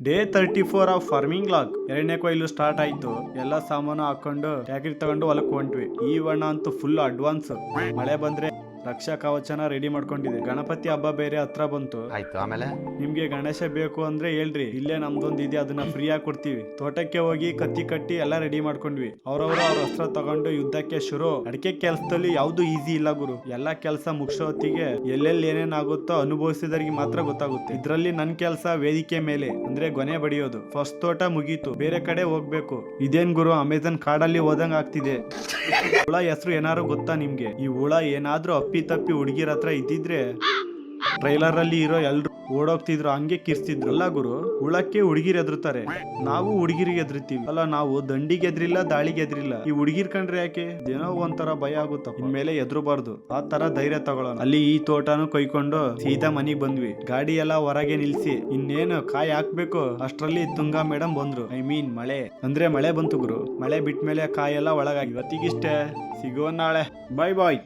Day 34 of farming log. ಎರಡನೇ ಕೊಯ್ಲು start ಆಯ್ತು. ಎಲ್ಲ ಸಾಮಾನು ಹಾಕೊಂಡು ಟ್ಯಾಕ್ರಿ ತಗೊಂಡು ಹೊಲಕ್ ಹೊಂಟ್ವಿ. ಈ ಬಣ್ಣ ಅಂತೂ ಫುಲ್ ಅಡ್ವಾನ್ಸ್. ಮಳೆ ಬಂದ್ರೆ ರಕ್ಷಾ ಕವಚನ ರೆಡಿ ಮಾಡ್ಕೊಂಡಿದೆ. ಗಣಪತಿ ಹಬ್ಬ ಬೇರೆ ಹತ್ರ ಬಂತು. ಆಯ್ತು. ಆಮೇಲೆ ನಿಮ್ಗೆ ಗಣೇಶ ಬೇಕು ಅಂದ್ರೆ ಹೇಳ್ರಿ, ಇಲ್ಲೇ ನಮ್ದೊಂದ್ ಇದೆ, ಅದನ್ನ ಫ್ರೀ ಆಗಿ ಕೊಡ್ತೀವಿ. ತೋಟಕ್ಕೆ ಹೋಗಿ ಕತ್ತಿ ಕಟ್ಟಿ ಎಲ್ಲ ರೆಡಿ ಮಾಡ್ಕೊಂಡ್ವಿ. ಅವ್ರ ಅಸ್ತ್ರ ತಗೊಂಡು ಯುದ್ಧಕ್ಕೆ ಶುರು. ಅಡಿಕೆ ಕೆಲ್ಸದಲ್ಲಿ ಯಾವ್ದು ಈಸಿ ಇಲ್ಲ ಗುರು. ಎಲ್ಲಾ ಕೆಲ್ಸ ಮುಗಿಸೋ ಹೊತ್ತಿಗೆ ಎಲ್ಲೆಲ್ಲಿ ಏನೇನ್ ಆಗುತ್ತೋ ಅನುಭವಿಸಿದರಿಗೆ ಮಾತ್ರ ಗೊತ್ತಾಗುತ್ತೆ. ಇದ್ರಲ್ಲಿ ನನ್ ಕೆಲ್ಸ ವೇದಿಕೆ ಮೇಲೆ ಅಂದ್ರೆ ಗೊನೆ ಬಡಿಯೋದು. ಫಸ್ಟ್ ತೋಟ ಮುಗೀತು, ಬೇರೆ ಕಡೆ ಹೋಗ್ಬೇಕು. ಇದೇನ್ ಗುರು ಅಮೆಜಾನ್ ಕಾಡಲ್ಲಿ ಹೋದಂಗ ಆಗ್ತಿದೆ. ಹುಳ ಹೆಸರು ಏನಾರು ಗೊತ್ತಾ ನಿಮ್ಗೆ? ಈ ಹುಳ ಏನಾದ್ರೂ ಅಪ್ಪಿ ತಪ್ಪಿ ಹುಡುಗಿರ ಹತ್ರ ಇದ್ದಿದ್ರೆ ಟ್ರೈಲರ್ ಅಲ್ಲಿ ಇರೋ ಎಲ್ರು ಓಡೋಗ್ತಿದ್ರು, ಹಂಗೆ ಕಿರ್ಸ್ತಿದ್ರು. ಅಲ್ಲ ಗುರು, ಹುಳಕ್ಕೆ ಹುಡುಗಿರ್ ಎದುರ್ತಾರೆ, ನಾವು ಹುಡುಗಿರಿಗೆ ಎದುರ್ತೀವಿ. ಅಲ್ಲ, ನಾವು ದಂಡಿಗೆ ಎದ್ರಿಲ್ಲ, ದಾಳಿಗೆ ಎದ್ರಿಲ್ಲ. ಈ ಹುಡುಗಿರ್ ಕಂಡ್ರೆ ಯಾಕೆ ಏನೋ ಒಂಥರ ಭಯ ಆಗುತ್ತ. ಇನ್ಮೇಲೆ ಎದುರಬಾರ್ದು, ಆ ತರ ಧೈರ್ಯ ತಗೊಳ್ಳೋಣ. ಅಲ್ಲಿ ಈ ತೋಟನು ಕೊಯ್ಕೊಂಡು ಸೀದಾ ಮನಿಗ್ ಬಂದ್ವಿ. ಗಾಡಿ ಎಲ್ಲ ಹೊರಗೆ ನಿಲ್ಸಿ ಇನ್ನೇನು ಕಾಯಿ ಹಾಕ್ಬೇಕು ಅಷ್ಟ್ರಲ್ಲಿ ತುಂಗಾ ಮೇಡಮ್ ಬಂದ್ರು. ಮಳೆ ಅಂದ್ರೆ ಮಳೆ ಬಂತು ಗುರು. ಮಳೆ ಬಿಟ್ಮೇಲೆ ಕಾಯೆಲ್ಲ ಒಳಗಾಗಿ. ಇವತ್ತಿಗಿಷ್ಟೇ, ಸಿಗುವ ನಾಳೆ. ಬಾಯ್ ಬಾಯ್.